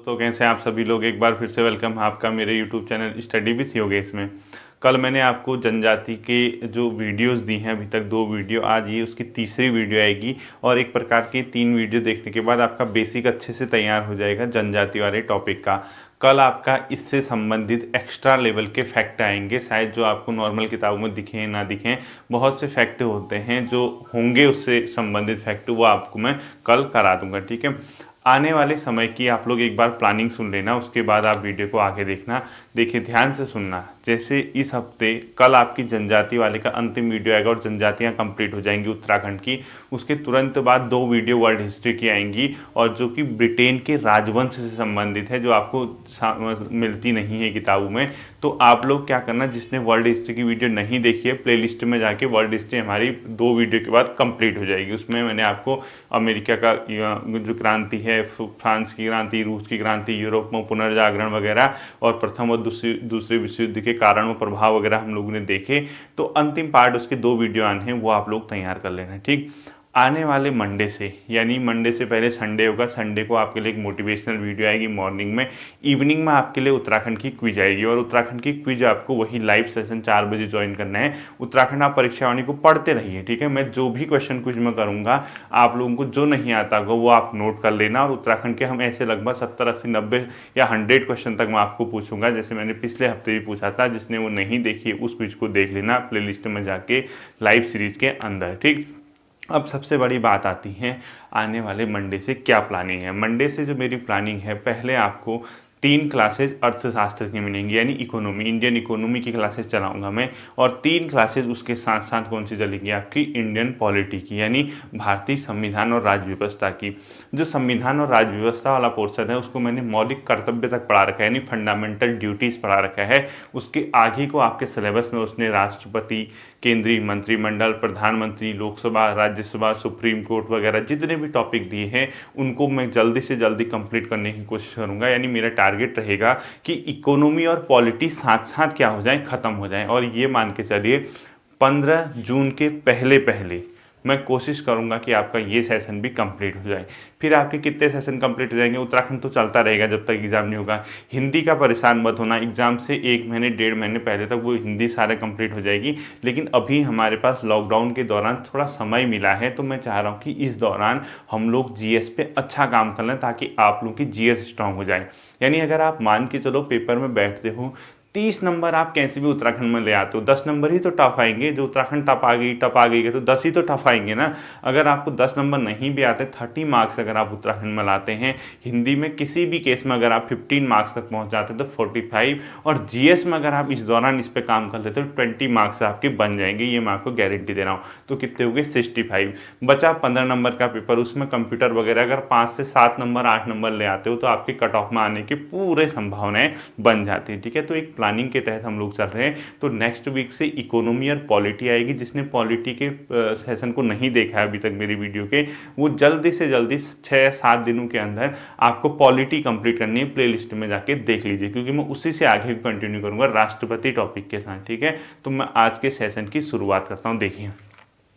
दोस्तों, कैसे हैं आप सभी लोग। एक बार फिर से वेलकम है आपका मेरे YouTube channel study with Yogesh में। कल मैंने आपको जनजाति के जो वीडियोस दी हैं, अभी तक 2 वीडियो, आज ये उसकी तीसरी वीडियो आएगी और एक प्रकार की 3 वीडियो देखने के बाद आपका बेसिक अच्छे से तैयार हो जाएगा जनजाति वाले टॉपिक का। कल आपका इससे संबंधित एक्स्ट्रा लेवल के फैक्ट आएंगे, शायद जो आपको नॉर्मल किताबों में दिखें ना दिखें। बहुत से फैक्ट होते हैं जो होंगे उससे संबंधित फैक्ट, वो आपको मैं कल करा दूंगा, ठीक है। आने वाले समय की आप लोग एक बार प्लानिंग सुन लेना, उसके बाद आप वीडियो को आगे देखना। देखिए, ध्यान से सुनना। जैसे इस हफ्ते कल आपकी जनजाति वाले का अंतिम वीडियो आएगा और जनजातियां कंप्लीट हो जाएंगी उत्तराखंड की। उसके तुरंत बाद 2 वीडियो वर्ल्ड हिस्ट्री की आएंगी और जो कि ब्रिटेन के राजवंश से संबंधित है, जो आपको मिलती नहीं है किताबों में। तो आप लोग क्या करना, जिसने वर्ल्ड हिस्ट्री की वीडियो नहीं देखी है, प्लेलिस्ट में जाके वर्ल्ड हिस्ट्री हमारी 2 वीडियो के बाद कंप्लीट हो जाएगी। उसमें मैंने आपको अमेरिका का जो क्रांति है, फ्रांस की क्रांति, रूस की क्रांति, यूरोप में पुनर्जागरण वगैरह, और प्रथम और दूसरे विश्व युद्ध के कारण व प्रभाव वगैरह हम लोगों ने देखे। तो अंतिम पार्ट उसके 2 वीडियो आने हैं, वो आप लोग तैयार कर लेना, ठीक। आने वाले मंडे से, यानी मंडे से पहले संडे होगा। संडे को आपके लिए एक मोटिवेशनल वीडियो आएगी मॉर्निंग में। इवनिंग में आपके लिए उत्तराखंड की क्विज आएगी और उत्तराखंड की क्विज आपको वही लाइव सेशन 4 बजे ज्वाइन करना है। उत्तराखंड आप परीक्षा वाणी को पढ़ते रहिए, ठीक है। मैं जो भी क्वेश्चन क्विज में करूँगा, आप लोगों को जो नहीं आता होगा वो आप नोट कर लेना। और उत्तराखंड के हम ऐसे लगभग 70, 80, 90 या 100 क्वेश्चन तक मैं आपको पूछूंगा, जैसे मैंने पिछले हफ्ते भी पूछा था। जिसने वो नहीं देखी है उस क्विज को देख लेना प्लेलिस्ट में जाके लाइव सीरीज के अंदर, ठीक। अब सबसे बड़ी बात आती है आने वाले मंडे से क्या प्लानिंग है। मंडे से जो मेरी प्लानिंग है, पहले आपको 3 क्लासेज अर्थशास्त्र की मिलेंगी, यानी इकोनॉमी, इंडियन इकोनॉमी की क्लासेस चलाऊंगा मैं। और 3 क्लासेज उसके साथ साथ कौन सी चलेगी, आपकी इंडियन पॉलिटी की, यानी भारतीय संविधान और राज्य व्यवस्था की। जो संविधान और राज्य व्यवस्था वाला पोर्शन है, उसको मैंने मौलिक कर्तव्य तक पढ़ा रखा है, यानी फंडामेंटल ड्यूटीज़ पढ़ा रखा है। उसके आगे को आपके सिलेबस में उसने राष्ट्रपति, केंद्रीय मंत्रिमंडल, प्रधानमंत्री, लोकसभा, राज्यसभा, सुप्रीम कोर्ट वगैरह जितने भी टॉपिक दिए हैं, उनको मैं जल्दी से जल्दी कंप्लीट करने की कोशिश करूंगा। यानी मेरा टारगेट रहेगा कि इकोनॉमी और पॉलिटी साथ साथ क्या हो जाए, ख़त्म हो जाए। और ये मान के चलिए 15 जून के पहले पहले मैं कोशिश करूंगा कि आपका ये सेशन भी कंप्लीट हो जाए। फिर आपके कितने सेशन कंप्लीट हो जाएंगे, उत्तराखंड तो चलता रहेगा जब तक एग्ज़ाम नहीं होगा। हिंदी का परेशान मत होना, एग्ज़ाम से 1 महीने 1.5 महीने पहले तक वो हिंदी सारे कंप्लीट हो जाएगी। लेकिन अभी हमारे पास लॉकडाउन के दौरान थोड़ा समय मिला है, तो मैं चाह रहा हूँ कि इस दौरान हम लोग जीएस पे अच्छा काम कर लें, ताकि आप लोगों की जीएस स्ट्रांग हो जाए। यानी अगर आप मान के चलो पेपर में बैठते हो, 30 नंबर आप कैसे भी उत्तराखंड में ले आते हो, 10 नंबर ही तो टफ आएंगे। जो उत्तराखंड टफ आ गई तो 10 ही तो टफ आएंगे ना। अगर आपको 10 नंबर नहीं भी आते, 30 मार्क्स अगर आप उत्तराखंड में लाते हैं, हिंदी में किसी भी केस में अगर आप 15 मार्क्स तक पहुंच जाते तो 45, और जीएस में अगर आप इस दौरान इस पर काम कर लेते तो 20 मार्क्स आपके बन जाएंगे। ये मैं आपको गारंटी दे रहा हूँ। तो कितने हो गए, 65। बचा 15 नंबर का पेपर, उसमें कंप्यूटर वगैरह अगर 5 से 7 नंबर 8 नंबर ले आते हो तो आपके कट ऑफ में आने की पूरे संभावनाएं बन जाती है, ठीक है। तो एक प्लानिंग के तहत हम लोग चल रहे हैं। तो नेक्स्ट वीक से इकोनॉमी और पॉलिटी आएगी। जिसने पॉलिटी के सेशन को नहीं देखा है अभी तक मेरी वीडियो के, वो जल्दी से जल्दी 6-7 दिनों के अंदर आपको पॉलिटी कंप्लीट करनी है। प्लेलिस्ट में जाके देख लीजिए, क्योंकि मैं उसी से आगे कंटिन्यू करूंगा राष्ट्रपति टॉपिक के साथ, ठीक है। तो मैं आज के सेशन की शुरुआत करता हूँ। देखिए,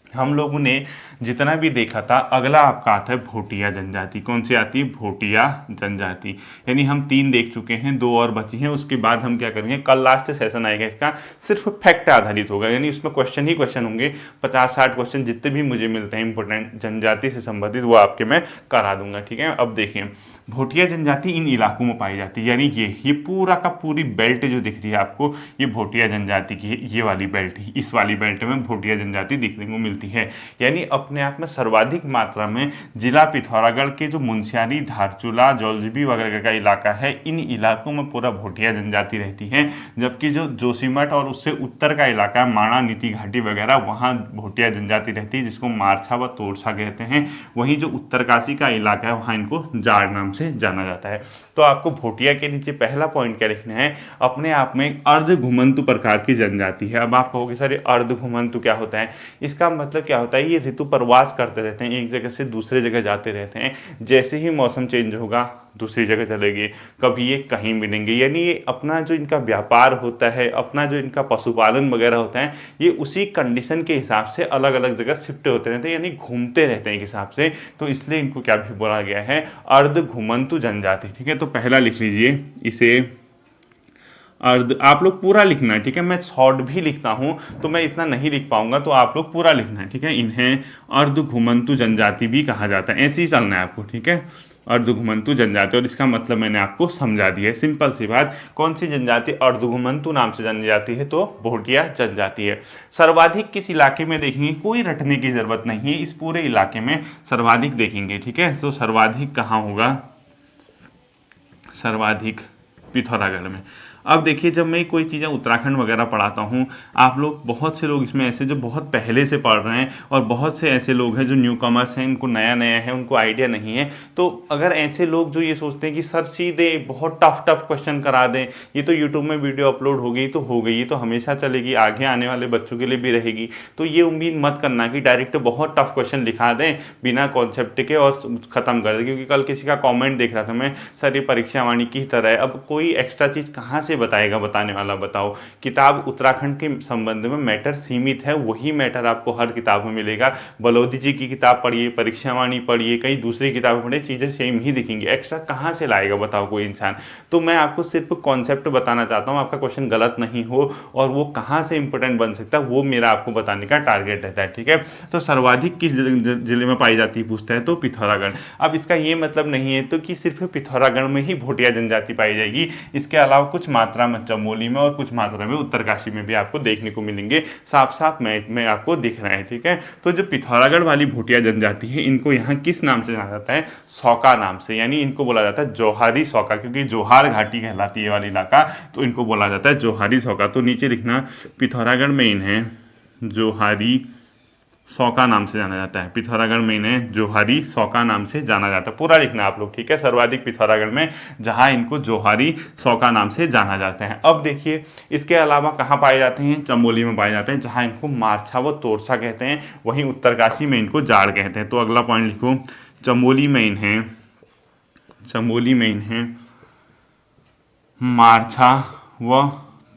हम लोगों ने जितना भी देखा था, अगला आपका आता है भोटिया जनजाति। कौन सी आती है, भोटिया जनजाति। यानी हम 3 देख चुके हैं, 2 और बची हैं। उसके बाद हम क्या करेंगे, कल लास्ट सेशन आएगा इसका, सिर्फ फैक्ट आधारित होगा। यानी उसमें क्वेश्चन ही क्वेश्चन होंगे, 50-60 क्वेश्चन जितने भी मुझे मिलते हैं इंपॉर्टेंट जनजाति से संबंधित, वो आपके मैं करा दूंगा, ठीक है। अब देखिए, भोटिया जनजाति इन इलाकों में पाई जाती है। यानी ये पूरा का पूरी बेल्ट जो दिख रही है आपको, ये भोटिया जनजाति की है। ये वाली बेल्ट, इस वाली बेल्ट में भोटिया जनजाति देखने को मिलती है। यानी अपने आप में सर्वाधिक मात्रा में जिला पिथौरागढ़ के जो मुंशियारी, धारचूला, जौलजीबी वगैरह का इलाका है, इन इलाकों में पूरा भोटिया जनजाति रहती है। जबकि जो जोशीमठ और उससे उत्तर का इलाका है, माणा, नीति घाटी वगैरह, वहाँ भोटिया जनजाति रहती है, जिसको मारछा व तोरछा कहते हैं। वहीं जो उत्तरकाशी का इलाका है, वहाँ इनको जाड़ नाम से जाना जाता है। तो आपको भोटिया के नीचे पहला पॉइंट क्या लिखना है, अपने आप में एक अर्ध घुमंतु प्रकार की जनजाति है। अब आप कहोगे सर अर्ध घुमंतु क्या होता है, इसका मतलब मतलब क्या होता है, ये ऋतु प्रवास करते रहते हैं, एक जगह से दूसरे जगह जाते रहते हैं। जैसे ही मौसम चेंज होगा दूसरी जगह चलेंगे, कभी ये कहीं मिलेंगे। यानी ये अपना जो इनका व्यापार होता है, अपना जो इनका पशुपालन वगैरह होता है, ये उसी कंडीशन के हिसाब से अलग अलग जगह शिफ्ट होते रहते हैं, यानी घूमते रहते हैं एक हिसाब से। तो इसलिए इनको क्या भी बोला गया है, अर्ध घुमंतु जनजाति। ठीक है, तो पहला लिख लीजिए इसे अर्ध। आप लोग पूरा लिखना है, ठीक है। मैं शॉर्ट भी लिखता हूँ तो मैं इतना नहीं लिख पाऊंगा, तो आप लोग पूरा लिखना है, ठीक है। इन्हें अर्ध घुमंतु जनजाति भी कहा जाता है, ऐसे ही चलना है आपको, ठीक है। अर्ध घुमंतु जनजाति, और इसका मतलब मैंने आपको समझा दिया है, सिंपल सी बात। कौन सी जनजाति अर्ध घुमंतु नाम से जानी जाती है, तो भोटिया जनजाति है। सर्वाधिक किस इलाके में देखेंगे, कोई रटने की जरूरत नहीं है, इस पूरे इलाके में सर्वाधिक देखेंगे, ठीक है। तो सर्वाधिक कहाँ होगा, सर्वाधिक पिथौरागढ़ में। अब देखिए, जब मैं कोई चीज़ें उत्तराखंड वगैरह पढ़ाता हूँ, आप लोग बहुत से लोग इसमें ऐसे जो बहुत पहले से पढ़ रहे हैं, और बहुत से ऐसे लोग हैं जो न्यू कमर्स हैं, इनको नया नया है, उनको आइडिया नहीं है। तो अगर ऐसे लोग जो ये सोचते हैं कि सर सीधे बहुत टफ टफ क्वेश्चन करा दें, ये तो यूट्यूब में वीडियो अपलोड हो गई तो हो गई, ये तो हमेशा चलेगी, आगे आने वाले बच्चों के लिए भी रहेगी, तो ये उम्मीद मत करना कि डायरेक्ट बहुत टफ क्वेश्चन लिखा दें बिना कॉन्सेप्ट के और ख़त्म कर दें। क्योंकि कल किसी का कॉमेंट देख रहा था मैं, सर ये परीक्षा वाणी की तरह है, अब कोई एक्स्ट्रा चीज़ कहाँ से बताएगा बताने वाला, बताओ। किताब उत्तराखंड के संबंध में मैटर सीमित है, वही मैटर आपको हर किताब में मिलेगा। बलौदी जी की किताब पढ़िए, परीक्षावाणी पढ़िए, कई दूसरी किताबें पढ़िए, चीज़ें सेम ही दिखेंगी, एक्स्ट्रा कहाँ से लाएगा बताओ कोई इंसान। तो मैं आपको सिर्फ कॉन्सेप्ट बताना चाहता हूँ, आपका क्वेश्चन गलत नहीं हो और वो कहाँ से इंपॉर्टेंट बन सकता है, वो मेरा आपको बताने का टारगेट रहता है, ठीक है। तो सर्वाधिक किस जिले में पाई जाती है पूछता है, तो पिथौरागढ़। अब इसका ये मतलब नहीं है तो कि सिर्फ पिथौरागढ़ में ही भोटिया जनजाति पाई जाएगी, इसके अलावा कुछ मात्रा में चमोली में और कुछ मात्रा में उत्तरकाशी में भी आपको देखने को मिलेंगे, साफ साफ मैप में आपको दिख रहे हैं, ठीक है। तो जो पिथौरागढ़ वाली भोटिया जनजाति है, इनको यहाँ किस नाम से जाना जाता है, सौका नाम से, यानी इनको बोला जाता है जोहारी सौका, क्योंकि जोहार घाटी कहलाती है वाली इलाका, तो इनको बोला जाता है जोहारी सौका। तो नीचे लिखना, पिथौरागढ़ में इन्हें जोहारी सौका नाम से जाना जाता है, पिथौरागढ़ में इन्हें जोहारी सौका नाम से जाना जाता है, पूरा लिखना आप लोग, ठीक है। सर्वाधिक पिथौरागढ़ में, जहां इनको जोहारी सौका नाम से जाना जाता है। अब देखिए, इसके अलावा कहाँ पाए जाते हैं, चमोली में पाए जाते हैं, जहां इनको मारछा व तोरछा कहते हैं, वहीं उत्तरकाशी में इनको जाड़ कहते हैं। तो अगला पॉइंट लिखो, चमोली में इन्हें मारछा व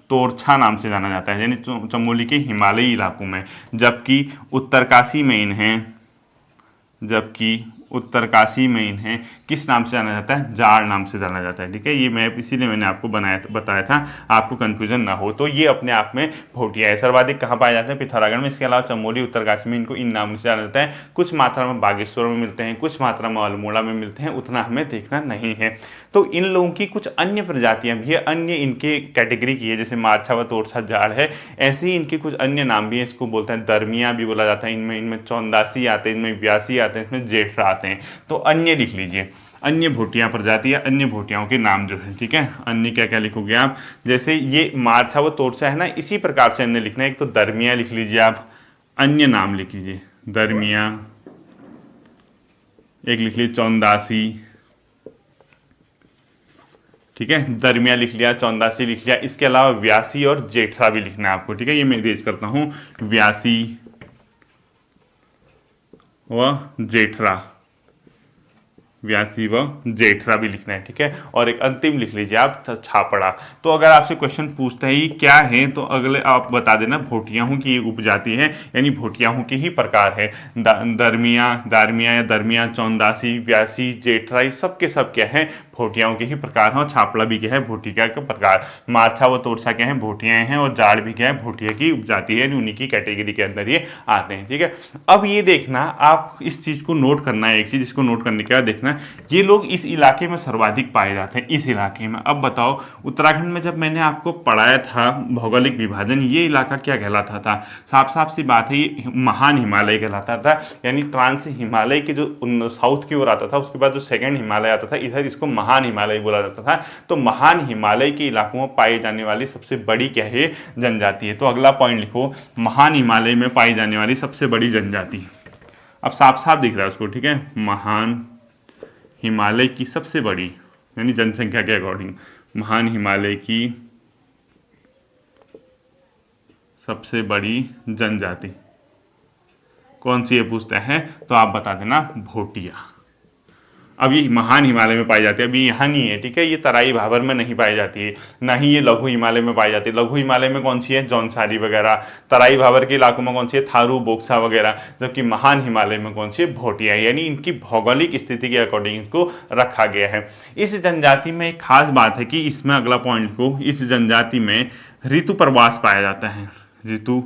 तोरछा नाम से जाना जाता है, यानी चमोली के हिमालयी इलाकों में। जबकि उत्तरकाशी में इन्हें किस नाम से जाना जाता है, जाड़ नाम से जाना जाता है, ठीक है। ये मैप इसीलिए मैंने आपको बताया था, आपको कंफ्यूजन ना हो। तो ये अपने आप में भोटिया है। सर्वाधिक कहाँ पाए जाते हैं, पिथौरागढ़ में। इसके अलावा चमोली, उत्तरकाशी में इनको इन नामों से जाना जाता है। कुछ मात्रा में बागेश्वर में मिलते हैं, कुछ मात्रा में अल्मोड़ा में मिलते हैं, उतना हमें देखना नहीं है। तो इन लोगों की कुछ अन्य प्रजातियां भी है, अन्य इनके कैटेगरी की है, जैसे मारछा व तोरछा जाड़ है, ऐसे ही इनके कुछ अन्य नाम भी है। इसको बोलते हैं दरमिया भी बोला जाता है, इनमें चौंदासी आते हैं, इनमें ब्यासी आते हैं, इसमें जेठरा आते हैं। तो अन्य लिख लीजिए, अन्य भोटिया प्रजाति या अन्य भोटियाओं के नाम जो है, ठीक है। अन्य क्या क्या लिखोगे आप, जैसे ये मारछा व तोरछा है ना, इसी प्रकार से अन्य लिखना है। एक तो दरमिया लिख लीजिए आप, अन्य नाम लिख लीजिए दरमिया, एक लिख लीजिए चौंदासी, ठीक है। दरमिया लिख लिया, चौंदासी लिख लिया। इसके अलावा व्यासी और जेठरा भी लिखना है आपको, ठीक है। ये मैं रेज करता हूं, व्यासी व जेठरा, व्यासी व जेठरा भी लिखना है, ठीक है। और एक अंतिम लिख लीजिए आप, छापड़ा। तो अगर आपसे क्वेश्चन पूछते हैं ये क्या है, तो अगले आप बता देना भोटियाहू की उपजाति है, यानी भोटियाहू के ही प्रकार है। दरमिया, दारमिया या दरमिया, चौंदासी, व्यासी, जेठरा, ये सब के सब क्या है, भोटियाओं के ही प्रकार हैं। और छापड़ा भी क्या है, भोटिया का प्रकार। मारछा व तोरछा क्या है, भोटियाएं हैं। और जाड़ भी क्या है, भोटिया की उपजाति है, उन्हीं की कैटेगरी के अंदर ये आते हैं, ठीक है। अब ये देखना, आप इस चीज को नोट करना है, एक चीज इसको नोट करने के बाद देखना, ये लोग इस इलाके में सर्वाधिक पाए जाते हैं, इस इलाके में। अब बताओ, उत्तराखंड में जब मैंने आपको पढ़ाया था भौगोलिक विभाजन, ये इलाका क्या कहलाता था, साफ साफ सी बात है, ये महान हिमालय कहलाता था। यानी ट्रांस हिमालय के जो साउथ की ओर आता था, उसके बाद जो सेकंड हिमालय आता था इधर, इसको महान हिमालय बोला जाता था। तो महान हिमालय के इलाकों में पाई जाने वाली सबसे बड़ी क्या है, जनजाति है। तो अगला पॉइंट लिखो, महान हिमालय में पाई जाने वाली सबसे बड़ी जनजाति। अब साफ साफ दिख रहा है उसको, ठीक है। महान हिमालय की सबसे बड़ी, यानी जनसंख्या के अकॉर्डिंग, महान हिमालय की सबसे बड़ी जनजाति, कौन सी ये पूछता है तो आप बता देना भोटिया। अब ये महान हिमालय में पाई जाती है, अभी यहाँ नहीं है, ठीक है, ये तराई भाबर में नहीं पाई जाती है, ना ही ये लघु हिमालय में पाई जाती है। लघु हिमालय में कौन सी है, जौनसारी वगैरह, तराई भाबर के इलाकों में कौन सी है, थारू बोक्सा वगैरह, जबकि महान हिमालय में कौन सी है, भोटिया। यानी इनकी भौगोलिक स्थिति के अकॉर्डिंग इसको रखा गया है। इस जनजाति में एक खास बात है कि इसमें अगला पॉइंट को, इस जनजाति में ऋतु प्रवास पाया जाता है। ऋतु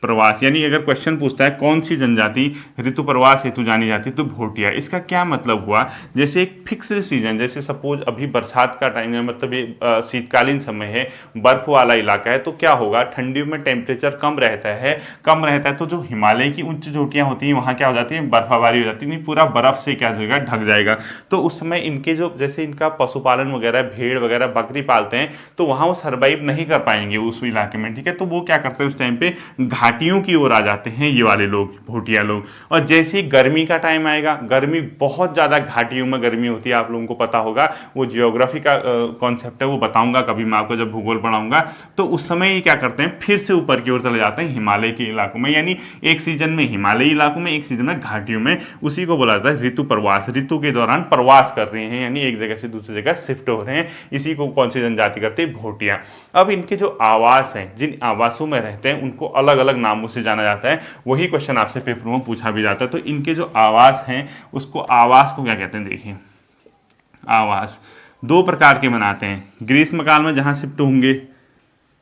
प्रवास, यानी अगर क्वेश्चन पूछता है कौन सी जनजाति ऋतु प्रवास हेतु जानी जाती है तो भोटिया। इसका क्या मतलब हुआ, जैसे एक फिक्स्ड सीजन, जैसे सपोज अभी बरसात का टाइम है, मतलब ये शीतकालीन समय है, बर्फ वाला इलाका है, तो क्या होगा, ठंडियों में टेम्परेचर कम रहता है, तो जो हिमालय की उच्च चोटियां होती हैं वहाँ क्या हो जाती है, बर्फबारी हो जाती है, पूरा बर्फ से क्या हो जाएगा, ढक जाएगा। तो उस समय इनके जो, जैसे इनका पशुपालन वगैरह, भेड़ वगैरह, बकरी पालते हैं, तो वहाँ वो सर्वाइव नहीं कर पाएंगे उस इलाके में, ठीक है। तो वो क्या करते हैं उस टाइम पे, घाटियों की ओर आ जाते हैं ये वाले लोग, भोटिया लोग। और जैसे ही गर्मी का टाइम आएगा, गर्मी बहुत ज़्यादा घाटियों में गर्मी होती है, आप लोगों को पता होगा, वो जियोग्राफी का कॉन्सेप्ट है, वो बताऊंगा कभी मैं आपको जब भूगोल पढ़ाऊंगा। तो उस समय ये क्या करते हैं, फिर से ऊपर की ओर चले जाते हैं हिमालय के इलाकों में, यानी एक सीजन में हिमालयी इलाकों में, एक सीजन में घाटियों में। उसी को बोला जाता है ऋतु प्रवास। ऋतु के दौरान प्रवास कर रहे हैं, यानी एक जगह से दूसरी जगह शिफ्ट हो रहे हैं। इसी को कौन सी जनजाति करते हैं, भोटिया। अब इनके जो आवास हैं, जिन आवासों में रहते हैं, उनको अलग अलग नामों से जाना जाता है। वही क्वेश्चन आपसे पेपर में पूछा भी जाता है। तो इनके जो आवास हैं, उसको, आवास को क्या कहते हैं, देखिए, आवास दो प्रकार के बनाते हैं। ग्रीष्मकाल में जहाँ शिफ्ट होंगे,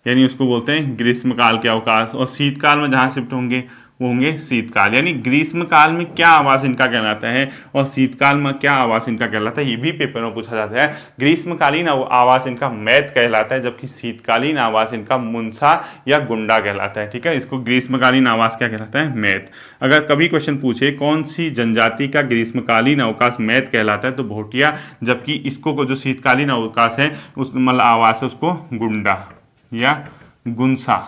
यानी उसको बोलते हैं ग्रीष्मकाल के अवकाश, और शीतकाल में जहाँ शिफ्ट होंगे वो होंगे शीतकाल। यानी ग्रीष्मकाल में क्या आवास इनका कहलाता है और शीतकाल में क्या आवास इनका कहलाता है, ये भी पेपर में पूछा जाता है। ग्रीष्मकालीन आवास इनका मैत कहलाता है, जबकि शीतकालीन आवास इनका मुंसा या गुंडा कहलाता है, ठीक है। इसको ग्रीष्मकालीन आवास क्या कहलाता है, मैत। अगर कभी क्वेश्चन पूछे कौन सी जनजाति का ग्रीष्मकालीन अवकाश मैत कहलाता है तो भोटिया, जबकि इसको जो शीतकालीन अवकाश है, उस मतलब आवास है, उसको गुंडा या गुंसा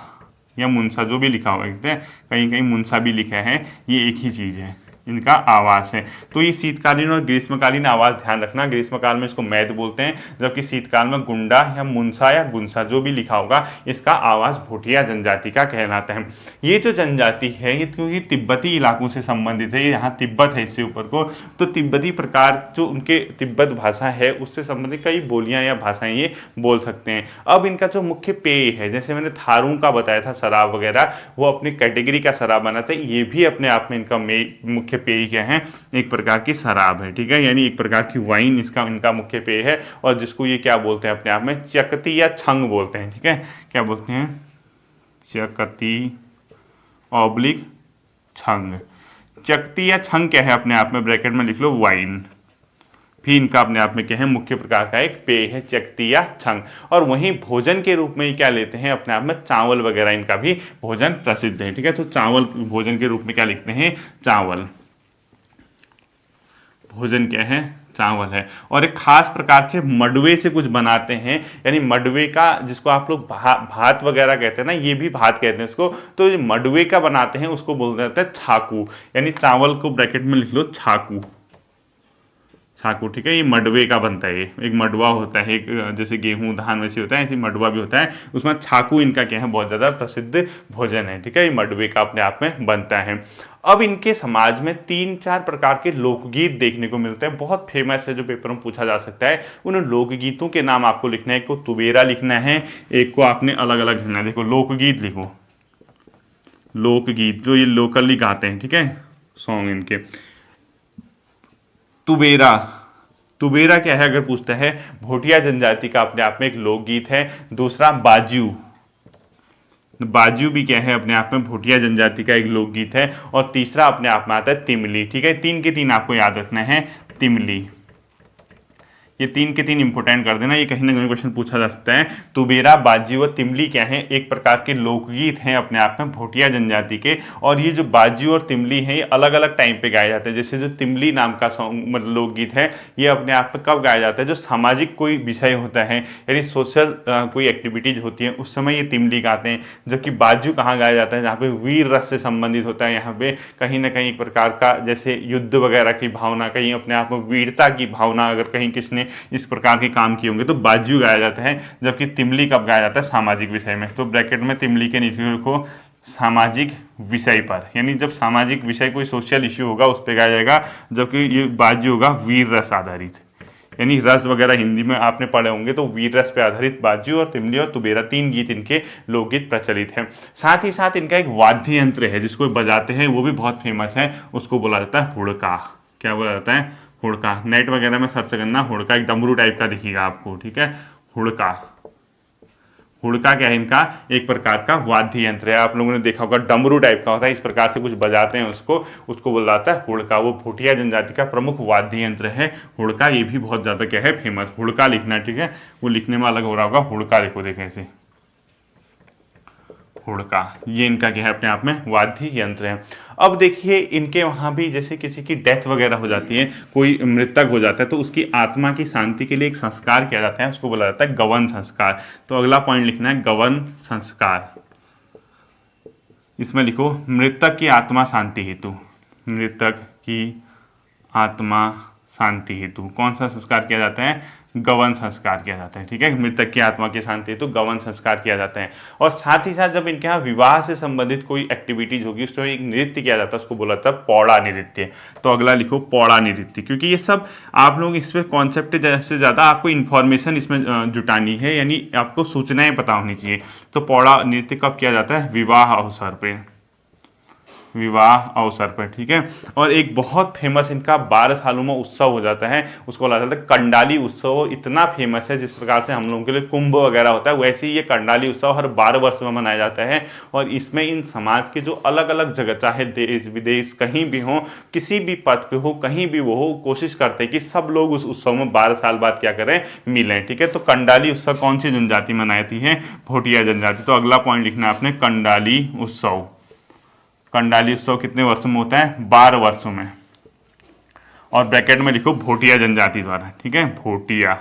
या मुंसा, जो भी लिखा हुआ है, कहीं कहीं मुंसा भी लिखा है, ये एक ही चीज़ है, इनका आवास है। तो ये शीतकालीन और ग्रीष्मकालीन आवास ध्यान रखना, ग्रीष्मकाल में इसको मैद बोलते हैं, जबकि शीतकाल में गुंडा या मुंसा या गुंसा, जो भी लिखा होगा, इसका आवास भोटिया जनजाति का कहलाता है। ये जो जनजाति है, ये क्योंकि तिब्बती इलाकों से संबंधित है, यहाँ तिब्बत है इससे ऊपर को, तो तिब्बती प्रकार जो उनके तिब्बत भाषा है उससे संबंधित कई बोलियां या भाषाएं ये बोल सकते हैं। अब इनका जो मुख्य पेय है, जैसे मैंने थारू का बताया था शराब वगैरह, वो अपनी कैटेगरी का शराब बनाते हैं, ये भी अपने आप में इनका मुख्य पेय क्या है, एक प्रकार की शराब है, ठीक है, यानी एक प्रकार की वाइन इसका इनका मुख्य पेय है। और जिसको ये क्या बोलते हैं अपने आप में, चकती या छंग बोलते हैं, ठीक है, क्या बोलते हैं, चकती ऑब्लिक छंग। चकती या छंग क्या है अपने आप में, ब्रैकेट में लिख लो, वाइन। भी इनका अपने आप में क्या है, मुख्य प्रकार का एक पेय है, चकती या छंग। और वहीं भोजन के रूप में ये क्या लेते हैं अपने आप में, चावल वगैरह, इनका भी भोजन प्रसिद्ध है, ठीक है। तो चावल भोजन के रूप में क्या लिखते हैं, चावल। भोजन क्या है, चावल है। और एक खास प्रकार के मडवे से कुछ बनाते हैं, यानी मडवे का, जिसको आप लोग भात वगैरह कहते हैं ना, ये भी भात कहते हैं इसको, तो ये मडवे का बनाते हैं, उसको बोलते हैं छाकू। यानी चावल को ब्रैकेट में लिख लो, छाकू, छाकू, ठीक है। ये मडवे का बनता है, एक मडवा होता है, एक जैसे गेहूं धान वैसे होता है, ऐसे मडवा भी होता है, उसमें छाकू इनका क्या है, बहुत ज़्यादा प्रसिद्ध भोजन है, ठीक है। ये मडवे का अपने आप में बनता है। अब इनके समाज में 3-4 प्रकार के लोकगीत देखने को मिलते हैं, बहुत फेमस है, जो पेपर में पूछा जा सकता है। उन लोकगीतों के नाम आपको लिखना है, एक को तुबेरा लिखना है, एक को आपने अलग अलग लिखना है। देखो, लोकगीत लिखो, लोकगीत जो ये लोकली गाते हैं, ठीक है, सॉन्ग इनके। तुबेरा, तुबेरा क्या है अगर पूछता है, भोटिया जनजाति का अपने आप में एक लोकगीत है। दूसरा बाजू, बाजू भी क्या है अपने आप में भोटिया जनजाति का एक लोकगीत है। और तीसरा अपने आप में आता है तिमली, ठीक है। 3 के 3 आपको याद रखना है, तिमली। ये 3 के 3 इंपोर्टेंट कर देना, ये कहीं ना कहीं क्वेश्चन पूछा जा सकता है। तुबेरा, बाजी और तिमली क्या है, एक प्रकार के लोकगीत हैं अपने आप में भोटिया जनजाति के। और ये जो बाजी और तिमली हैं, ये अलग अलग टाइम पे गाए जाते हैं। जैसे जो तिमली नाम का मतलब लोकगीत है, ये अपने आप में कब गाया जाता है, जो सामाजिक कोई विषय होता है, यानी सोशल कोई एक्टिविटीज होती है, उस समय ये तिमली गाते हैं। जबकि बाजू कहाँ गाया जाता है, जहाँ पे वीर रस से संबंधित होता है, यहाँ पे कहीं ना कहीं एक प्रकार का जैसे युद्ध वगैरह की भावना, कहीं अपने आप में वीरता की भावना, अगर कहीं किसने इस प्रकार के काम किए होंगे तो बाजू गाया जाता है। जबकि तिमली कब गाया जाता है, सामाजिक विषय में। तो ब्रैकेट में तिमली के नीचे लिखो, सामाजिक विषय पर, यानी जब सामाजिक विषय कोई सोशल इश्यू होगा उस पर गाया जाएगा, जबकि ये बाज्य होगा वीर रस आधारित, यानी रस वगैरह हिंदी में आपने पढ़े होंगे तो वीर रस पे आधारित बाज्य और तिमली और तुबेरा 3 गीत इनके लोकगीत प्रचलित हैं। साथ ही साथ इनका एक वाद्य यंत्र है जिसको बजाते हैं, वो भी बहुत फेमस है, उसको बोला जाता है हुड़का। क्या बोला जाता है? हुड़का। नेट वगैरह में सर्च करना, हुड़का एक डमरू टाइप का दिखेगा आपको, ठीक है, हुड़का। हुड़का क्या है? इनका एक प्रकार का वाद्य यंत्र है, आप लोगों ने देखा होगा डमरू टाइप का होता है, इस प्रकार से कुछ बजाते हैं उसको बोला जाता है हुड़का। वो भूटिया जनजाति का प्रमुख वाद्य यंत्र है हुड़का। ये भी बहुत ज़्यादा क्या है? फेमस। हुड़का लिखना, ठीक है, वो लिखने में अलग हो रहा होगा, हुड़का देखो, देखें ऐसे हुड़का। ये इनका क्या है? अपने आप में वाद्य यंत्र है। अब देखिए इनके वहाँ भी जैसे किसी की डेथ वगैरह हो जाती है, कोई मृतक हो जाता है, तो उसकी आत्मा की शांति के लिए एक संस्कार किया जाता है, उसको बोला जाता है गवन संस्कार। तो अगला पॉइंट लिखना है गवन संस्कार। इसमें लिखो मृतक की आत्मा शांति हेतु, मृतक की आत्मा शांति हेतु कौन सा संस्कार किया जाता है? गवन संस्कार किया जाता है, ठीक है। मृतक की आत्मा की शांति हेतु गवन संस्कार किया जाता है। और साथ ही साथ जब इनके यहाँ विवाह से संबंधित कोई एक्टिविटीज होगी उसमें एक नृत्य किया जाता है, उसको बोला जाता है पौड़ा नृत्य। तो अगला लिखो पौड़ा नृत्य, क्योंकि ये सब आप लोग इस पर कॉन्सेप्ट से ज़्यादा आपको इन्फॉर्मेशन इसमें जुटानी है, यानी आपको सूचनाएं पता होनी चाहिए। तो पौड़ा नृत्य कब किया जाता है? विवाह अवसर पर, विवाह अवसर पर, ठीक है। और एक बहुत फेमस इनका 12 सालों में उत्सव हो जाता है, उसको बोला जाता है कंडाली उत्सव। इतना फेमस है, जिस प्रकार से हम लोगों के लिए कुंभ वगैरह होता है वैसे ही ये कंडाली उत्सव हर 12 वर्ष में मनाया जाता है। और इसमें इन समाज के जो अलग अलग जगह, चाहे देश विदेश कहीं भी हो, किसी भी पद पे हो, कहीं भी वो हो, कोशिश करते हैं कि सब लोग उस उत्सव में 12 साल बाद क्या करें? मिलें, ठीक है। तो कंडाली उत्सव कौन सी जनजाति मनाती है? भोटिया जनजाति। तो अगला पॉइंट लिखना है आपने कंडाली उत्सव। कंडाली उत्सव कितने वर्षों में होता है? 12 वर्षों में। और ब्रैकेट में लिखो भोटिया जनजाति द्वारा, ठीक है, भोटिया।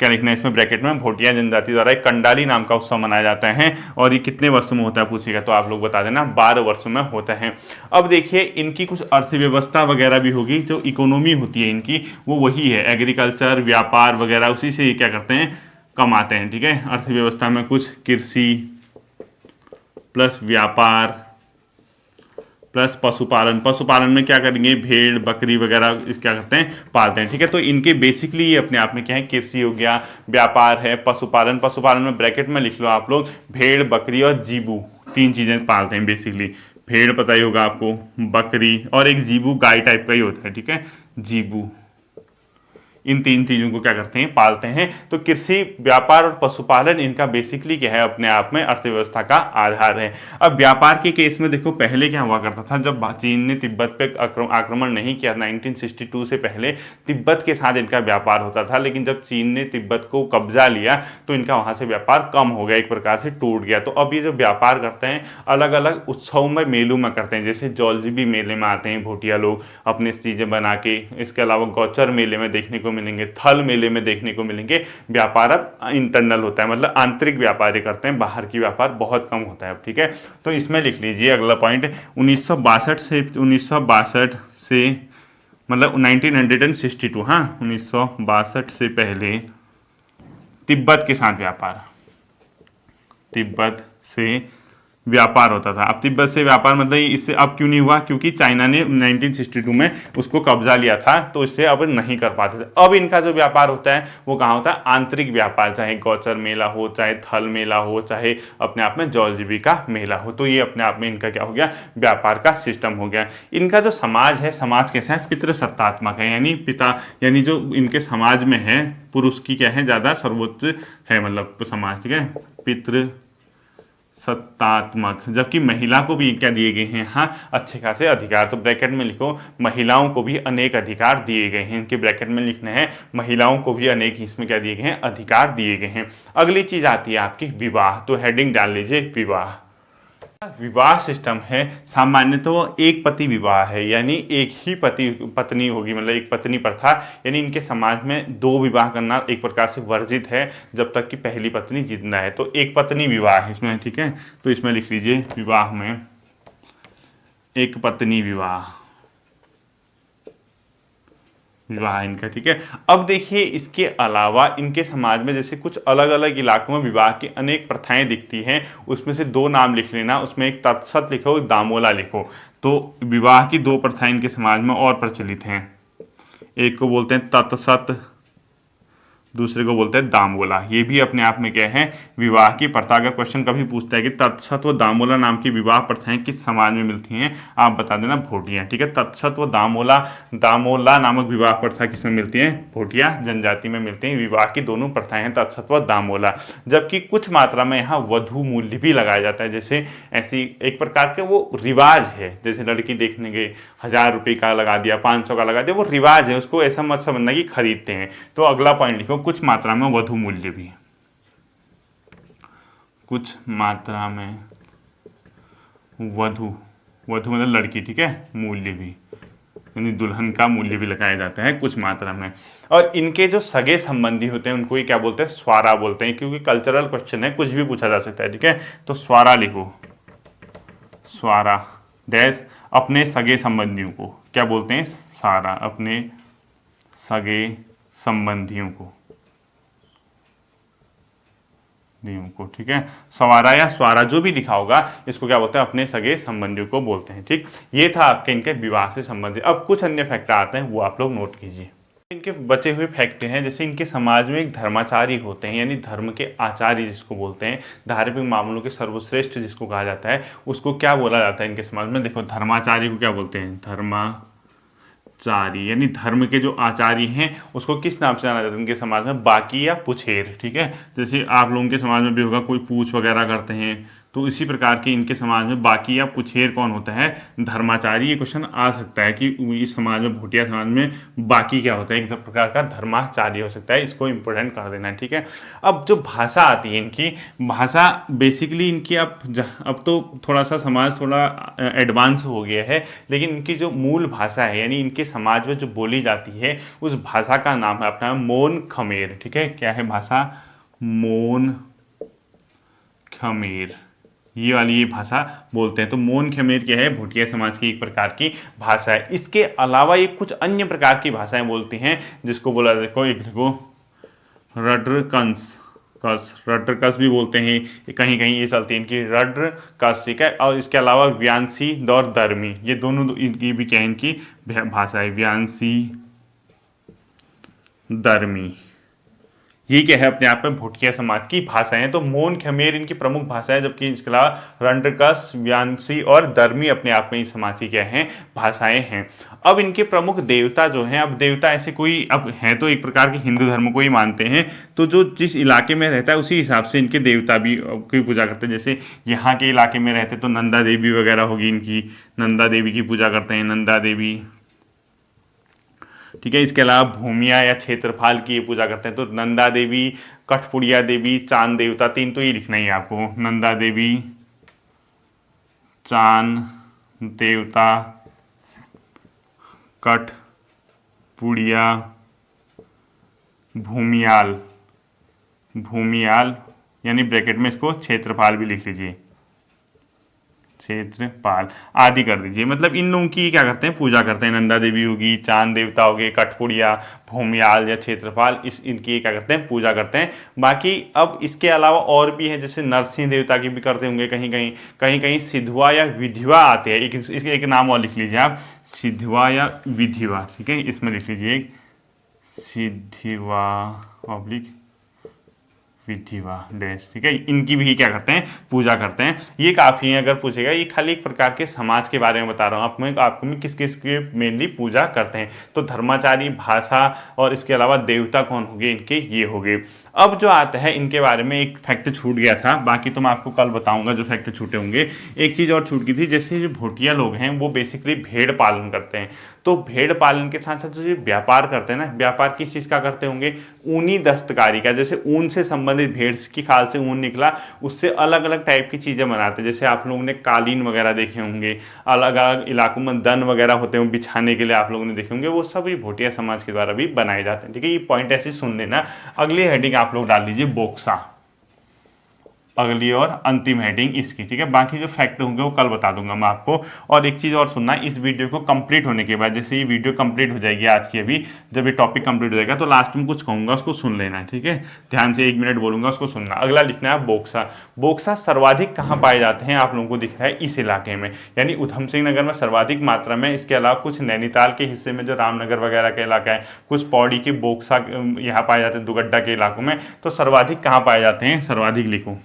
क्या लिखना है इसमें ब्रैकेट में? भोटिया जनजाति द्वारा एक कंडाली नाम का उत्सव मनाया जाता है। और ये कितने वर्षों में होता है पूछेगा तो आप लोग बता देना, 12 वर्षों में होता है। अब देखिए इनकी कुछ अर्थव्यवस्था वगैरह भी होगी, जो इकोनॉमी होती है इनकी वो वही है, एग्रीकल्चर, व्यापार वगैरह, उसी से ये क्या करते हैं? कमाते हैं, ठीक है। अर्थव्यवस्था में कुछ कृषि प्लस व्यापार प्लस पशुपालन। पशुपालन में क्या करेंगे? भेड़ बकरी वगैरह क्या करते हैं? पालते हैं, ठीक है। तो इनके बेसिकली ये अपने आप में क्या है? कृषि हो गया, व्यापार है, पशुपालन। पशुपालन में ब्रैकेट में लिख लो आप लोग भेड़ बकरी और जीबू, 3 चीज़ें पालते हैं बेसिकली। भेड़ पता ही होगा आपको, बकरी, और एक जीबू गाय टाइप का ही होता है, ठीक है, जीबू। इन 3 चीज़ों को क्या करते हैं? पालते हैं। तो कृषि, व्यापार और पशुपालन इनका बेसिकली क्या है? अपने आप में अर्थव्यवस्था का आधार है। अब व्यापार के केस में देखो पहले क्या हुआ करता था, जब चीन ने तिब्बत पे आक्रमण नहीं किया 1962 से पहले, तिब्बत के साथ इनका व्यापार होता था। लेकिन जब चीन ने तिब्बत को कब्जा लिया तो इनका वहाँ से व्यापार कम हो गया, एक प्रकार से टूट गया। तो अब ये जो व्यापार करते हैं अलग अलग उत्सवों में, मेलों में करते हैं, जैसे जौलजीबी मेले में आते हैं भोटिया लोग अपनी चीज़ें बना के। इसके अलावा गौचर मेले में देखने को मिलेंगे, थल मेले में देखने को मिलेंगे। व्यापार अब इंटरनल होता है, मतलब आंतरिक व्यापार करते हैं, बाहर की व्यापार बहुत कम होता है, ठीक है। तो इसमें लिख लीजिए अगला पॉइंट 1962 से मतलब 1962, हाँ 1962 से पहले तिब्बत के साथ व्यापार, तिब्बत से व्यापार होता था। अब तिब्बत से व्यापार मतलब इससे अब क्यों नहीं हुआ? क्योंकि चाइना ने 1962 में उसको कब्जा लिया था, तो इसलिए अब नहीं कर पाते थे। अब इनका जो व्यापार होता है वो कहाँ होता है? आंतरिक व्यापार, चाहे गौचर मेला हो, चाहे थल मेला हो, चाहे अपने आप में जौलजीबी का मेला हो। तो ये अपने आप में इनका क्या हो गया? व्यापार का सिस्टम हो गया। इनका जो समाज है, समाज कैसा है? पितृसत्तात्मक है, यानी पिता, यानी जो इनके समाज में है पुरुष की क्या है? ज़्यादा सर्वोच्च है, मतलब समाज, ठीक है, पितृ सत्तात्मक। जबकि महिला को भी क्या दिए गए हैं? हाँ, अच्छे खासे अधिकार। तो ब्रैकेट में लिखो महिलाओं को भी अनेक अधिकार दिए गए हैं। इनके ब्रैकेट में लिखना है महिलाओं को भी अनेक इसमें क्या दिए गए हैं? अधिकार दिए गए हैं। अगली चीज आती है आपकी विवाह। तो हेडिंग डाल लीजिए विवाह। विवाह सिस्टम है सामान्य तो एक पति विवाह है, यानी एक ही पति पत्नी होगी, मतलब एक पत्नी प्रथा। यानी इनके समाज में 2 विवाह करना एक प्रकार से वर्जित है जब तक कि पहली पत्नी जिंदा है। तो एक पत्नी विवाह है इसमें, ठीक है। तो इसमें लिख लीजिए विवाह में एक पत्नी विवाह, विवाह इनका, ठीक है। अब देखिए इसके अलावा इनके समाज में जैसे कुछ अलग अलग इलाकों में विवाह की अनेक प्रथाएं दिखती हैं, उसमें से दो नाम लिख लेना, उसमें एक तत्सत लिखो, एक दामोला लिखो। तो विवाह की दो प्रथाएं इनके समाज में और प्रचलित हैं, एक को बोलते हैं तत्सत, दूसरे को बोलते हैं दामोला। ये भी अपने आप में क्या है, विवाह की प्रथा। अगर क्वेश्चन कभी पूछता है कि तत्सत व दामोला नाम की विवाह प्रथाएं किस समाज में मिलती हैं, आप बता देना भोटिया, ठीक है। तत्सत व दामोला, दामोला नामक विवाह प्रथा किसमें मिलती है, भोटिया जनजाति में मिलती हैं। विवाह की दोनों प्रथाएं हैं तत्सत व दामोला। जबकि कुछ मात्रा में यहाँ वधु मूल्य भी लगाया जाता है, जैसे ऐसी एक प्रकार के वो रिवाज है, जैसे लड़की देखने गए 1000 रुपये का लगा दिया, 500 का लगा दिया, वो रिवाज है, उसको ऐसा मत समझना कि खरीदते हैं। तो अगला पॉइंट लिखो, कुछ मात्रा में वधु मूल्य भी, कुछ मात्रा में वधु, वधु मतलब लड़की, ठीक है, मूल्य भी यानी दुल्हन का मूल्य भी लगाया जाता है कुछ मात्रा में। और इनके जो सगे संबंधी होते हैं उनको ये क्या बोलते हैं, स्वारा बोलते हैं, क्योंकि कल्चरल क्वेश्चन है, कुछ भी पूछा जा सकता है, ठीक है। तो स्वारा लिखो, स्वारा डैश अपने सगे संबंधियों को क्या बोलते हैं, सारा, अपने सगे संबंधियों को, को, ठीक है। सवारा या स्वारा जो भी लिखा होगा इसको क्या बोलते हैं, अपने सगे संबंधियों को बोलते हैं, ठीक। ये था आपके इनके विवाह से संबंधित। अब कुछ अन्य फैक्ट आते हैं, वो आप लोग नोट कीजिए। इनके बचे हुए फैक्ट हैं, जैसे इनके समाज में एक धर्माचारी होते हैं, यानी धर्म के आचार्य जिसको बोलते हैं, धार्मिक मामलों के सर्वश्रेष्ठ जिसको कहा जाता है, उसको क्या बोला जाता है इनके समाज में। देखो धर्माचार्य को क्या बोलते हैं, धर्माचारी, यानी धर्म के जो आचार्य हैं उसको किस नाम से जाना जाता है इनके समाज में, बाकी या पुछेर, ठीक है। जैसे आप लोगों के समाज में भी होगा, कोई पूछ वगैरह करते हैं, तो इसी प्रकार के इनके समाज में बाकी या पुछेर कौन होता है, धर्माचारी। ये क्वेश्चन आ सकता है कि इस समाज में, भोटिया समाज में बाकी क्या होता है, एक प्रकार का धर्माचार्य हो सकता है, इसको इंपॉर्टेंट कर देना है, ठीक है। अब जो भाषा आती है इनकी, भाषा बेसिकली इनकी अब तो थोड़ा सा समाज थोड़ा एडवांस हो गया है, लेकिन इनकी जो मूल भाषा है, यानी इनके समाज में जो बोली जाती है, उस भाषा का नाम है अपना मोन खमेर, ठीक है। क्या है भाषा, मोन खमेर, ये वाली ये भाषा बोलते हैं। तो मोन खमेर क्या है, भोटिया समाज की एक प्रकार की भाषा है। इसके अलावा ये कुछ अन्य प्रकार की भाषाएं बोलती हैं, जिसको बोला, देखो एक देखो रड्रकंस, रड्रकस भी बोलते हैं, कहीं कहीं ये चलती है इनकी रड्रकस, ठीक है। और इसके अलावा व्यांसी और दर्मी, ये दोनों इनकी भी क्या है, इनकी भाषा है, व्यांसी दर्मी। ये क्या है, अपने आप में भोटिया समाज की भाषाएं। तो मोन खमेर इनकी प्रमुख भाषा है, जबकि इसके अलावा रंडकस, व्यांसी और दर्मी अपने आप में इस समाज की क्या है, भाषाएं हैं। अब इनके प्रमुख देवता जो हैं, अब देवता ऐसे कोई अब हैं तो एक प्रकार के हिंदू धर्म को ही मानते हैं, तो जो जिस इलाके में रहता है उसी हिसाब से इनके देवता भी की पूजा करते हैं। जैसे यहाँ के इलाके में रहते तो नंदा देवी वगैरह होगी इनकी, नंदा देवी की पूजा करते हैं, नंदा देवी, ठीक है। इसके अलावा भूमिया या क्षेत्रफल की पूजा करते हैं, तो नंदा देवी, कठपुड़िया देवी, चांद देवता, तीन तो ये लिखना ही है आपको, नंदा देवी, चांद देवता, कठपुड़िया, भूमियाल, भूमियाल यानी ब्रैकेट में इसको क्षेत्रफल भी लिख लीजिए, क्षेत्रपाल आदि कर दीजिए। मतलब इन लोगों की क्या करते हैं, पूजा करते हैं। नंदा देवी होगी, चांद देवता हो गए, कठपुड़िया, भूमियाल या क्षेत्रपाल, इनकी क्या करते हैं, पूजा करते हैं। बाकी अब इसके अलावा और भी है, जैसे नरसिंह देवता की भी करते होंगे, कहीं कहीं सिद्धवा या विधिवा आते हैं। इसके एक नाम और लिख लीजिए आप, सिद्धवा या विधिवा, ठीक है। इसमें लिख लीजिए सिद्धिवा ऑब्लिक विधिवा डैश, ठीक है। इनकी भी क्या करते हैं, पूजा करते हैं। ये काफ़ी है, अगर पूछेगा, ये खाली एक प्रकार के समाज के बारे में बता रहा हूँ आपको मैं किस किस के मेनली पूजा करते हैं। तो धर्माचारी, भाषा और इसके अलावा देवता कौन हो गए इनके, ये हो गए। अब जो आता है इनके बारे में एक फैक्ट छूट गया था, बाकी तो मैं आपको कल बताऊंगा जो फैक्ट छूटे होंगे। एक चीज़ और छूट गई थी, जैसे जो भोटिया लोग हैं वो बेसिकली भेड़ पालन करते हैं। तो भेड़ पालन के साथ साथ जो व्यापार करते हैं ना, व्यापार किस चीज़ का करते होंगे, ऊनी दस्तकारी का। जैसे ऊन से संबंधित, भेड़ की खाल से ऊन निकला, उससे अलग अलग टाइप की चीज़ें बनाते हैं। जैसे आप लोगों ने कालीन वगैरह देखे होंगे, अलग अलग इलाकों में दन वगैरह होते हैं बिछाने के लिए, आप लोगों ने देखे होंगे, वो सब ये भोटिया समाज के द्वारा भी बनाए जाते हैं, ठीक है। ये पॉइंट ऐसे सुन लेना। अगली हेडिंग आप लोग डाल लीजिए बोक्सा, अगली और अंतिम हेडिंग इसकी, ठीक है। बाकी जो फैक्ट होंगे वो कल बता दूंगा मैं आपको। और एक चीज़ और सुनना, इस वीडियो को कंप्लीट होने के बाद, जैसे ये वीडियो कंप्लीट हो जाएगी आज की, अभी जब ये टॉपिक कंप्लीट हो जाएगा तो लास्ट में कुछ कहूंगा उसको सुन लेना है, ठीक है। ध्यान से 1 मिनट बोलूंगा, उसको सुनना। अगला लिखना है बोक्सा। बोक्सा सर्वाधिक कहाँ पाए जाते हैं, आप लोगों को दिख रहा है इस इलाके में, यानी उधम सिंह नगर में सर्वाधिक मात्रा में। इसके अलावा कुछ नैनीताल के हिस्से में जो रामनगर वगैरह का इलाका है, कुछ पौड़ी के बोक्सा यहाँ पाए जाते हैं, दुगड्डा के इलाकों में। तो सर्वाधिक कहाँ पाए जाते हैं, सर्वाधिक लिखो,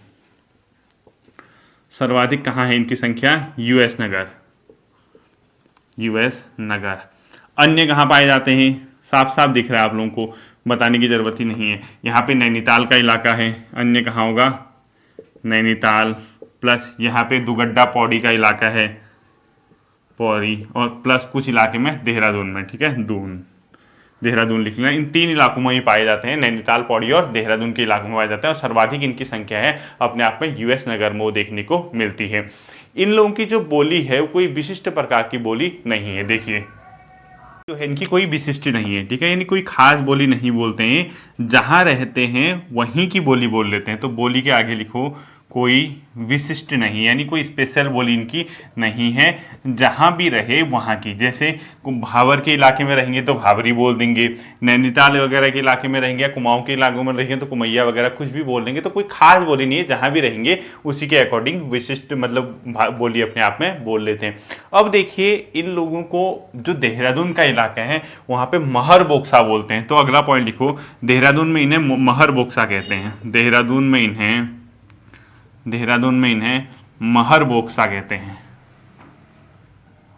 सर्वाधिक कहाँ है इनकी संख्या, यूएस नगर, यूएस नगर। अन्य कहाँ पाए जाते हैं, साफ साफ दिख रहा है, आप लोगों को बताने की जरूरत ही नहीं है। यहाँ पे नैनीताल का इलाका है, अन्य कहाँ होगा, नैनीताल, प्लस यहाँ पे दुगड्डा पौड़ी का इलाका है, पौड़ी, और प्लस कुछ इलाके में देहरादून में, ठीक है, दून, देहरादून लिख लेना। इन 3 इलाकों में ही पाए जाते हैं, नैनीताल, पौड़ी और देहरादून के इलाकों में पाए जाते हैं। और सर्वाधिक इनकी संख्या है अपने आप में यूएस नगर में देखने को मिलती है। इन लोगों की जो बोली है वो कोई विशिष्ट प्रकार की बोली नहीं है, देखिए जो है इनकी कोई विशिष्ट नहीं है, ठीक है, यानी कोई खास बोली नहीं बोलते हैं, जहां रहते हैं वहीं की बोली बोल लेते हैं। तो बोली के आगे लिखो कोई विशिष्ट नहीं, यानी कोई स्पेशल बोली इनकी नहीं है, जहां भी रहे वहां की। जैसे भावर के इलाके में रहेंगे तो भावरी बोल देंगे, नैनीताल वगैरह के इलाके में रहेंगे या कुमाऊं के इलाकों में रहेंगे तो कुमैया वगैरह कुछ भी बोल देंगे। तो कोई खास बोली नहीं है, जहां भी रहेंगे उसी के अकॉर्डिंग विशिष्ट मतलब बोली अपने आप में बोल लेते हैं। अब देखिए इन लोगों को जो देहरादून का इलाका है वहां पे महर बोक्सा बोलते हैं। तो अगला पॉइंट लिखो, देहरादून में इन्हें महर बोक्सा कहते हैं, देहरादून में इन्हें महर बोक्सा कहते हैं,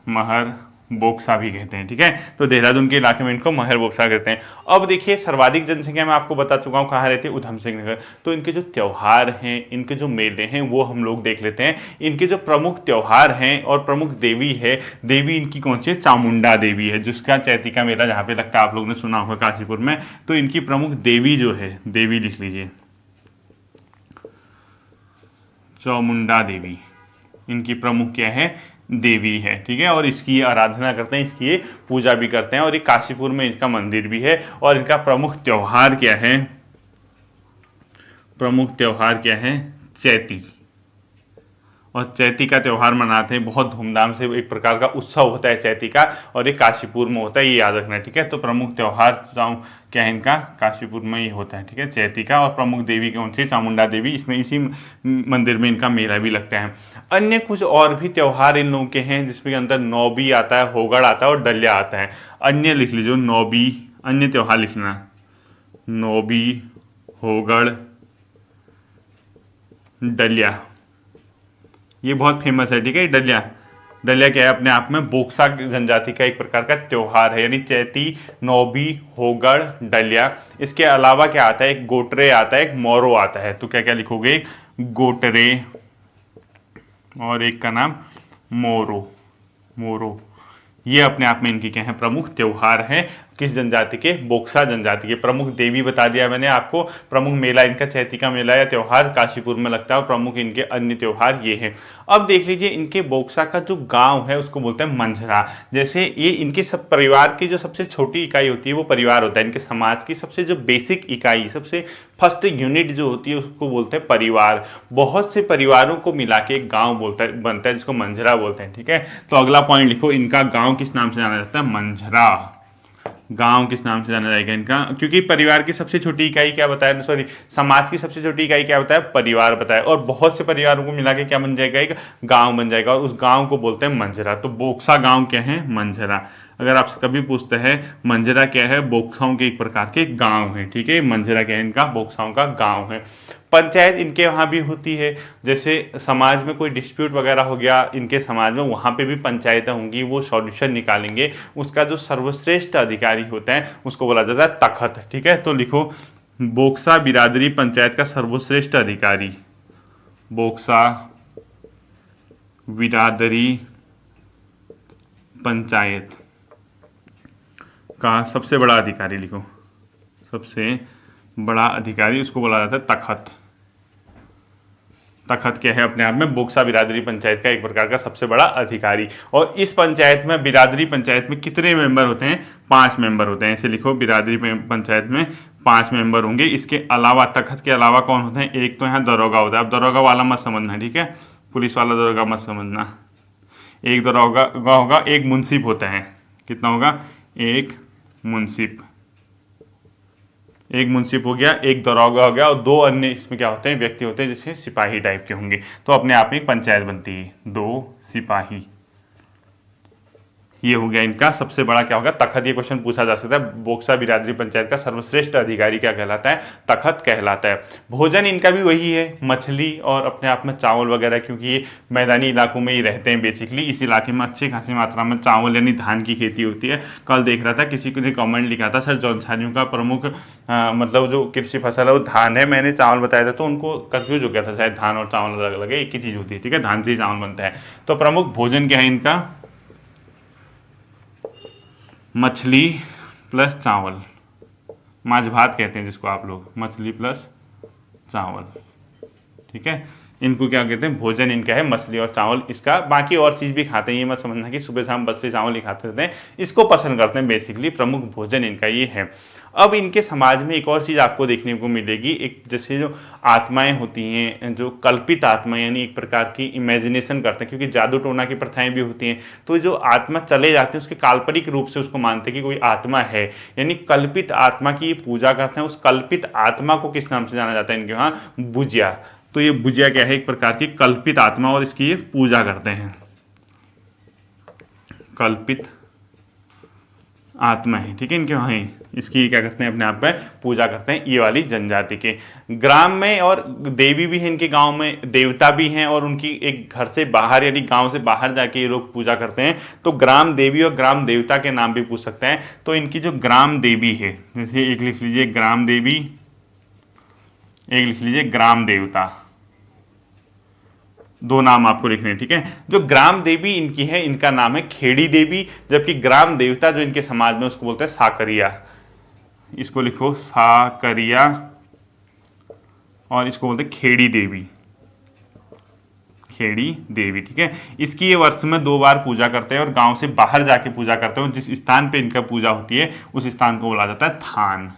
महर बोक्सा भी कहते हैं, ठीक है। तो देहरादून के इलाके में इनको महर बोक्सा कहते हैं। अब देखिए सर्वाधिक जनसंख्या मैं आपको बता चुका हूँ कहाँ रहती है, उधम सिंह नगर। तो इनके जो त्योहार हैं, इनके जो मेले हैं वो हम लोग देख लेते हैं। इनके जो प्रमुख त्योहार हैं और प्रमुख देवी है, देवी इनकी कौन सी है, चामुंडा देवी है, जिसका चैती का मेला जहाँ पे लगता है आप लोग ने सुना होगा काशीपुर में। तो इनकी प्रमुख देवी जो है, देवी लिख लीजिए, चामुंडा देवी इनकी प्रमुख क्या है, देवी है, ठीक है। और इसकी आराधना करते हैं, इसकी पूजा भी करते हैं, और ये काशीपुर में इनका मंदिर भी है। और इनका प्रमुख त्योहार क्या है, प्रमुख त्योहार क्या है, चैती। और चैती का त्यौहार मनाते हैं बहुत धूमधाम से, एक प्रकार का उत्सव होता है चैती का, और ये काशीपुर में होता है, ये याद रखना है, ठीक है। तो प्रमुख त्यौहार क्या है इनका, काशीपुर में ही होता है, ठीक है, चैती का। और प्रमुख देवी कौन सी, चामुंडा देवी, इसमें इसी मंदिर में इनका मेला भी लगता है। अन्य कुछ और भी त्यौहार इन लोगों के हैं जिसमें अंदर नौबी आता है, होगड़ आता है और डलिया आता है। अन्य लिख लीजिए, नौबी, अन्य त्यौहार लिखना, नौबी, होगड़, डलिया, ये बहुत फेमस है, ठीक है। डलिया, डलिया क्या है, अपने आप में बोक्सा जनजाति का एक प्रकार का त्योहार है, यानी चैती, नौबी, होगड़, डलिया। इसके अलावा क्या आता है, एक गोटरे आता है, एक मोरो आता है। तो क्या क्या लिखोगे, एक गोटरे और एक का नाम मोरो, मोरो। ये अपने आप में इनकी क्या है, प्रमुख त्योहार है। किस जनजाति के, बोक्सा जनजाति के। प्रमुख देवी बता दिया मैंने आपको, प्रमुख मेला इनका चैती का मेला या त्योहार काशीपुर में लगता है, और प्रमुख इनके अन्य त्योहार ये हैं। अब देख लीजिए इनके बोक्सा का जो गांव है उसको बोलते हैं मंझरा। जैसे ये इनके सब परिवार की जो सबसे छोटी इकाई होती है वो परिवार होता है, इनके समाज की सबसे जो बेसिक इकाई, सबसे फर्स्ट यूनिट जो होती है उसको बोलते हैं परिवार। बहुत से परिवारों को मिला के एक गाँव बनता है जिसको मंझरा बोलते हैं, ठीक है। तो अगला पॉइंट लिखो, इनका गाँव किस नाम से जाना जाता है, मंझरा। गांव किस नाम से जाना जाएगा इनका, क्योंकि परिवार की सबसे छोटी इकाई क्या बताया, सॉरी समाज की सबसे छोटी इकाई क्या बताया, परिवार बताया। और बहुत से परिवारों को मिला के क्या बन जाएगा, एक गांव बन जाएगा, और उस गांव को बोलते हैं मंझरा। तो बोक्सा गांव क्या है, मंझरा। अगर आपसे कभी पूछते हैं मंझरा क्या है, बोक्साओं के एक प्रकार के गांव है, ठीक है। मंझरा क्या है, इनका बोक्साओं का गांव है। पंचायत इनके वहाँ भी होती है, जैसे समाज में कोई डिस्प्यूट वगैरह हो गया इनके समाज में, वहाँ पे भी पंचायतें होंगी, वो सॉल्यूशन निकालेंगे। उसका जो सर्वश्रेष्ठ अधिकारी होता है उसको बोला जाता है तखत, ठीक है। तो लिखो, बोक्सा बिरादरी पंचायत का सर्वश्रेष्ठ अधिकारी, बोक्सा बिरादरी पंचायत का सबसे बड़ा अधिकारी, लिखो सबसे बड़ा अधिकारी, उसको बोला जाता है तखत। तखत क्या है, अपने आप में बोक्सा बिरादरी पंचायत का एक प्रकार का सबसे बड़ा अधिकारी। और इस पंचायत में, बिरादरी पंचायत में कितने मेंबर होते हैं, 5 मेंबर होते हैं। इसे लिखो, बिरादरी पंचायत में 5 मेंबर होंगे। इसके अलावा तखत के अलावा कौन होते हैं, एक तो यहाँ दरोगा होता है। अब दरोगा वाला मत समझना, ठीक है, पुलिस वाला दरोगा मत समझना। एक दरोगा होगा, एक मुंसिफ होता है। कितना होगा, एक मुंसिफ, एक मुंसिफ हो गया, एक दरोगा हो गया, और 2 अन्य इसमें क्या होते हैं, व्यक्ति होते हैं जैसे सिपाही टाइप के होंगे। तो अपने आप में एक पंचायत बनती है, 2 सिपाही। ये हो गया इनका सबसे बड़ा क्या होगा, तखत। ये क्वेश्चन पूछा जा सकता है, बोक्सा बिरादरी पंचायत का सर्वश्रेष्ठ अधिकारी क्या कहलाता है, तखत कहलाता है। भोजन इनका भी वही है, मछली और अपने आप में चावल वगैरह, क्योंकि ये मैदानी इलाकों में ही रहते हैं बेसिकली। इस इलाके में अच्छी खासी मात्रा में चावल यानी धान की खेती होती है। कल देख रहा था किसी ने कॉमेंट लिखा था, सर जौनसारियों का प्रमुख मतलब जो कृषि फसल है वो धान है, मैंने चावल बताया था तो उनको कन्फ्यूज हो गया था, शायद धान और चावल अलग अलग है, एक ही चीज़ होती है, ठीक है, धान से ही चावल बनता है। तो प्रमुख भोजन क्या है इनका, मछली प्लस चावल, माछ भात कहते हैं जिसको आप लोग, मछली प्लस चावल, ठीक है। इनको क्या कहते हैं, भोजन इनका है मछली और चावल। इसका बाकी और चीज़ भी खाते हैं, ये मत समझना कि सुबह शाम मछली चावल ही खाते रहते हैं, इसको पसंद करते हैं। बेसिकली प्रमुख भोजन इनका ये है। अब इनके समाज में एक और चीज़ आपको देखने को मिलेगी, एक जैसे जो आत्माएं होती हैं, जो कल्पित आत्माएं, यानी एक प्रकार की इमेजिनेशन करते हैं, क्योंकि जादू टोना की प्रथाएं भी होती हैं। तो जो आत्मा चले जाते हैं उसके काल्पनिक रूप से उसको मानते हैं कि कोई आत्मा है, यानी कल्पित आत्मा की पूजा करते हैं। उस कल्पित आत्मा को किस नाम से जाना जाता है इनके वहाँ, बुझिया। तो ये बुझिया क्या है, एक प्रकार की कल्पित आत्मा, और इसकी ये पूजा करते हैं, कल्पित आत्मा है, ठीक है, इनके वहाँ इसकी क्या करते हैं, अपने आप में पूजा करते हैं। ये वाली जनजाति के ग्राम में, और देवी भी है इनके गांव में, देवता भी हैं, और उनकी एक घर से बाहर यानी गांव से बाहर जाके ये लोग पूजा करते हैं। तो ग्राम देवी और ग्राम देवता के नाम भी पूछ सकते हैं। तो इनकी जो ग्राम देवी है, जैसे एक लिख लीजिए ग्राम देवी, एक लिख लीजिए ग्राम देवता, 2 नाम आपको लिखने हैं, ठीक है। जो ग्राम देवी इनकी है, इनका नाम है खेड़ी देवी, जबकि ग्राम देवता जो इनके समाज में उसको बोलते हैं साकरिया। इसको लिखो साकरिया, और इसको बोलते हैं खेड़ी देवी, खेड़ी देवी, ठीक है। इसकी ये वर्ष में 2 बार पूजा करते हैं, और गांव से बाहर जाके पूजा करते हैं। जिस स्थान पे इनका पूजा होती है उस स्थान को बोला जाता है थान,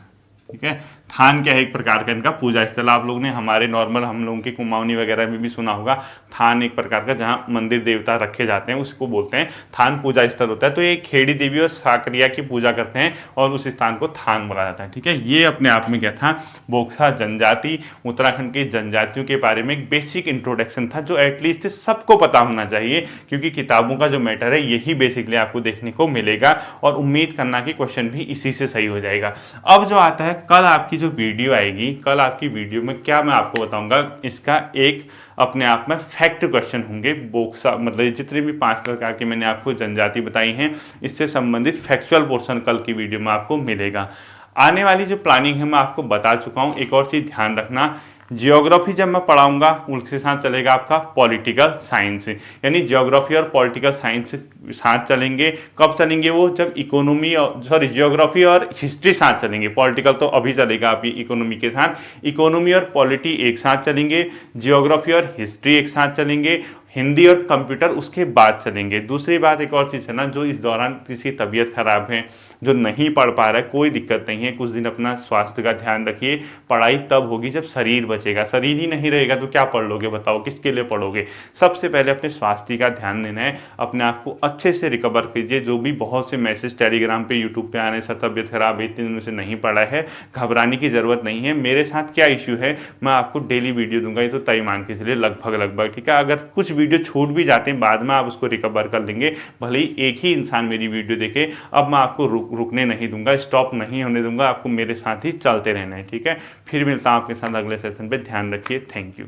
ठीक है। थान क्या है, एक प्रकार का इनका पूजा स्थल। आप लोग ने हमारे नॉर्मल हम लोगों के कुमाऊनी वगैरह में भी सुना होगा, थान एक प्रकार का जहाँ मंदिर देवता रखे जाते हैं उसको बोलते हैं थान, पूजा स्थल होता है। तो ये खेड़ी देवी और साकरिया की पूजा करते हैं और उस स्थान को थान बोला जाता है, ठीक है। ये अपने आप में क्या था, बोक्सा जनजाति, उत्तराखंड की जनजातियों के बारे में एक बेसिक इंट्रोडक्शन था, जो एटलीस्ट सबको पता होना चाहिए, क्योंकि किताबों का जो मैटर है यही बेसिकली आपको देखने को मिलेगा, और उम्मीद करना कि क्वेश्चन भी इसी से सही हो जाएगा। अब जो आता है, कल आपकी जो वीडियो आएगी, कल आपकी वीडियो में क्या मैं आपको बताऊंगा, इसका एक अपने आप में फैक्ट क्वेश्चन होंगे। बोक्सा मतलब जितने भी 5 प्रकार की मैंने आपको जनजाति बताई हैं, इससे संबंधित फैक्चुअल पोर्शन कल की वीडियो में आपको मिलेगा। आने वाली जो प्लानिंग है मैं आपको बता चुका हूँ। एक और चीज़ ध्यान रखना, जियोग्राफी जब मैं पढ़ाऊंगा उसके साथ चलेगा आपका पॉलिटिकल साइंस, यानी जियोग्राफी और पॉलिटिकल साइंस साथ चलेंगे। कब चलेंगे वो, जब इकोनॉमी और जियोग्राफी और हिस्ट्री साथ चलेंगे। पॉलिटिकल तो अभी चलेगा आपकी इकोनॉमी के साथ, इकोनॉमी और पॉलिटी एक साथ चलेंगे, जियोग्राफी और हिस्ट्री एक साथ चलेंगे, हिंदी और कंप्यूटर उसके बाद चलेंगे। दूसरी बात एक और चीज़ है ना, जो इस दौरान किसी की तबीयत खराब है, जो नहीं पढ़ पा रहा है, कोई दिक्कत नहीं है, कुछ दिन अपना स्वास्थ्य का ध्यान रखिए। पढ़ाई तब होगी जब शरीर बचेगा, शरीर ही नहीं रहेगा तो क्या पढ़ लोगे, बताओ किसके लिए पढ़ोगे। सबसे पहले अपने स्वास्थ्य का ध्यान देना है, अपने आप को अच्छे से रिकवर कीजिए। जो भी बहुत से मैसेज टेलीग्राम पे यूट्यूब पे आने, सर तबीयत खराब है, 3 दिनों से नहीं पढ़ा है, घबराने की ज़रूरत नहीं है। मेरे साथ क्या इशू है, मैं आपको डेली वीडियो दूंगा, ये तो तय मान के चलिए लगभग, ठीक है। अगर कुछ वीडियो छूट भी जाते हैं बाद में आप उसको रिकवर कर लेंगे, भले ही एक ही इंसान मेरी वीडियो देखे। अब मैं आपको रुकने नहीं दूंगा, स्टॉप नहीं होने दूंगा, आपको मेरे साथ ही चलते रहना है, ठीक है। फिर मिलता हूं आपके साथ अगले सेशन पे, ध्यान रखिए, थैंक यू।